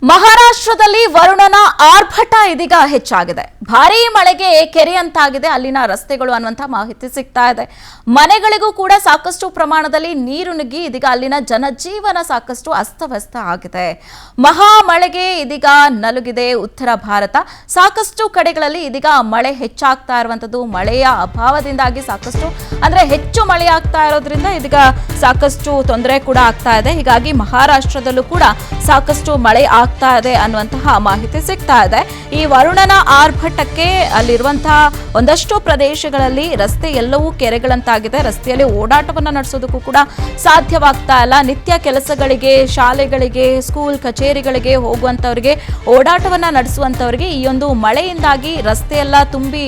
ಮಹಾರಾಷ್ಟ್ರದಲ್ಲಿ ವರುಣನ ಆರ್ಭಟ ಇದೀಗ ಹೆಚ್ಚಾಗಿದೆ. ಭಾರೀ ಮಳೆಗೆ ಕೆರೆಯಂತಾಗಿದೆ ಅಲ್ಲಿನ ರಸ್ತೆಗಳು ಅನ್ನುವಂತ ಮಾಹಿತಿ ಸಿಗ್ತಾ ಇದೆ. ಮನೆಗಳಿಗೂ ಕೂಡ ಸಾಕಷ್ಟು ಪ್ರಮಾಣದಲ್ಲಿ ನೀರು ನುಗ್ಗಿ ಇದೀಗ ಅಲ್ಲಿನ ಜನಜೀವನ ಸಾಕಷ್ಟು ಅಸ್ತವ್ಯಸ್ತ ಆಗಿದೆ. ಮಹಾ ಮಳೆಗೆ ಇದೀಗ ನಲುಗಿದೆ ಉತ್ತರ ಭಾರತ. ಸಾಕಷ್ಟು ಕಡೆಗಳಲ್ಲಿ ಇದೀಗ ಮಳೆ ಹೆಚ್ಚಾಗ್ತಾ ಇರುವಂತದ್ದು. ಮಳೆಯ ಅಭಾವದಿಂದಾಗಿ ಸಾಕಷ್ಟು ಹೆಚ್ಚು ಮಳೆ ಆಗ್ತಾ ಇರೋದ್ರಿಂದ ಇದೀಗ ಸಾಕಷ್ಟು ತೊಂದರೆ ಕೂಡ ಆಗ್ತಾ ಇದೆ. ಹೀಗಾಗಿ ಮಹಾರಾಷ್ಟ್ರದಲ್ಲೂ ಕೂಡ ಸಾಕಷ್ಟು ಮಳೆ ಆಗ್ತಾ ಇದೆ ಅನ್ನುವಂತಹ ಮಾಹಿತಿ ಸಿಗ್ತಾ ಇದೆ. ಈ ವರುಣನ ಆರ್ಭಟಕ್ಕೆ ಅಲ್ಲಿರುವಂತಹ ಒಂದಷ್ಟು ಪ್ರದೇಶಗಳಲ್ಲಿ ರಸ್ತೆ ಎಲ್ಲವೂ ಕೆರೆಗಳಂತಾಗಿದೆ. ರಸ್ತೆಯಲ್ಲಿ ಓಡಾಟವನ್ನ ನಡೆಸೋದಕ್ಕೂ ಕೂಡ ಸಾಧ್ಯವಾಗ್ತಾ ಇಲ್ಲ. ನಿತ್ಯ ಕೆಲಸಗಳಿಗೆ, ಶಾಲೆಗಳಿಗೆ, ಸ್ಕೂಲ್ ಕಚೇರಿಗಳಿಗೆ ಹೋಗುವಂತವರಿಗೆ, ಓಡಾಟವನ್ನ ನಡೆಸುವಂತವರಿಗೆ ಈ ಒಂದು ಮಳೆಯಿಂದಾಗಿ ರಸ್ತೆಯೆಲ್ಲ ತುಂಬಿ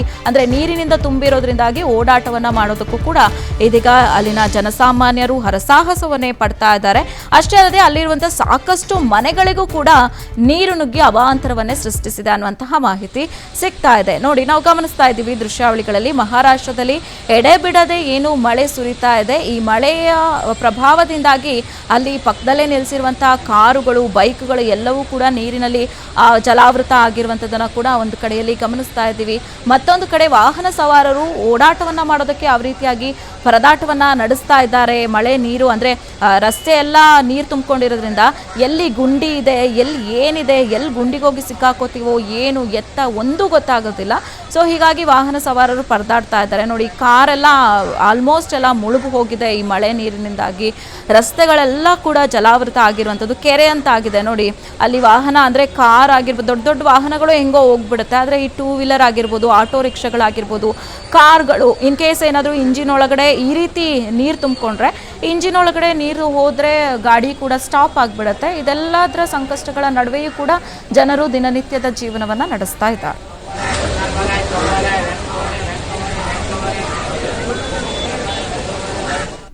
ನೀರಿನಿಂದ ತುಂಬಿರೋದ್ರಿಂದಾಗಿ ಓಡಾಟವನ್ನ ಮಾಡೋದಕ್ಕೂ ಕೂಡ ಇದೀಗ ಅಲ್ಲಿನ ಜನಸಾಮಾನ್ಯರು ಹರಸಾಹಸವನ್ನೇ ಪಡ್ತಾ ಇದ್ದಾರೆ. ಅಷ್ಟೇ ಅಲ್ಲದೆ ಅಲ್ಲಿರುವಂತಹ ಸಾಕಷ್ಟು ಮನೆಗಳಿಗೂ ಕೂಡ ನೀರು ನುಗ್ಗಿ ಅವಾಂತರವನ್ನೇ ಸೃಷ್ಟಿಸಿದೆ ಅನ್ನುವಂತಹ ಮಾಹಿತಿ ಸಿಗ್ತಾ ಇದೆ. ನೋಡಿ, ನಾವು ಗಮನಿಸ್ತಾ ಇದ್ದೀವಿ ದೃಶ್ಯಾವಳಿಗಳಲ್ಲಿ ಮಹಾರಾಷ್ಟ್ರದಲ್ಲಿ ಎಡೆಬಿಡದೆ ಏನು ಮಳೆ ಸುರಿತಾ ಇದೆ. ಈ ಮಳೆಯ ಪ್ರಭಾವದಿಂದಾಗಿ ಅಲ್ಲಿ ಪಕ್ಕದಲ್ಲೇ ನಿಲ್ಲಿಸಿರುವಂತಹ ಕಾರುಗಳು, ಬೈಕ್ಗಳು ಎಲ್ಲವೂ ಕೂಡ ನೀರಿನಲ್ಲಿ ಜಲಾವೃತ ಆಗಿರುವಂಥದ್ದನ್ನು ಕೂಡ ಒಂದು ಕಡೆಯಲ್ಲಿ ಗಮನಿಸ್ತಾ ಇದ್ದೀವಿ. ಮತ್ತೊಂದು ಕಡೆ ವಾಹನ ಸವಾರರು ಓಡಾಟವನ್ನ ಮಾಡೋದಕ್ಕೆ ಯಾವ ರೀತಿಯಾಗಿ ಪರದಾಟವನ್ನ ನಡೆಸ್ತಾ ಇದ್ದಾರೆ. ಮಳೆ ನೀರು ರಸ್ತೆ ಎಲ್ಲ ನೀರು ತುಂಬಿಕೊಂಡಿರೋದ್ರಿಂದ ಎಲ್ಲಿ ಗುಂಡಿ ಇದೆ, ಎಲ್ಲಿ ಏನಿದೆ, ಎಲ್ಲಿ ಗುಂಡಿಗೆ ಹೋಗಿ ಸಿಕ್ಕಾಕೋತೀವೋ ಏನು ಎತ್ತ ಒಂದು ಗೊತ್ತಾಗೋದಿಲ್ಲ. ಸೊ ಹೀಗಾಗಿ ವಾಹನ ಸವಾರರು ಪರದಾಡ್ತಾ ಇದ್ದಾರೆ. ನೋಡಿ, ಕಾರೆಲ್ಲ ಆಲ್ಮೋಸ್ಟ್ ಎಲ್ಲ ಮುಳುಗು ಹೋಗಿದೆ ಈ ಮಳೆ ನೀರಿನಿಂದಾಗಿ. ರಸ್ತೆಗಳೆಲ್ಲ ಕೂಡ ಜಲಾವೃತ ಆಗಿರುವಂಥದ್ದು, ಕೆರೆ ಅಂತ ಆಗಿದೆ. ನೋಡಿ, ಅಲ್ಲಿ ವಾಹನ ಕಾರ್ ಆಗಿರ್ಬೋದು, ದೊಡ್ಡ ದೊಡ್ಡ ವಾಹನಗಳು ಹೆಂಗೋ ಹೋಗ್ಬಿಡುತ್ತೆ. ಆದರೆ ಈ ಟೂ ವೀಲರ್ ಆಗಿರ್ಬೋದು, ಆಟೋ ರಿಕ್ಷಾಗಳಾಗಿರ್ಬೋದು, ಕಾರ್ಗಳು ಇನ್ ಕೇಸ್ ಏನಾದರೂ ಇಂಜಿನ್ ಒಳಗಡೆ ಈ ರೀತಿ ನೀರು ತುಂಬಿಕೊಂಡ್ರೆ, ಇಂಜಿನ್ ಒಳಗಡೆ ನೀರು ಹೋದರೆ ಗಾಡಿ ಕೂಡ ಸ್ಟಾಪ್ ಆಗಿಬಿಡುತ್ತೆ. ಇದೆಲ್ಲದರ ಸಂಕಷ್ಟಗಳ ನಡುವೆಯೂ ಕೂಡ ಜನರು ದಿನನಿತ್ಯದ ಜೀವನವನ್ನು ನಡೆಸ್ತಾ ಇದ್ದಾರೆ.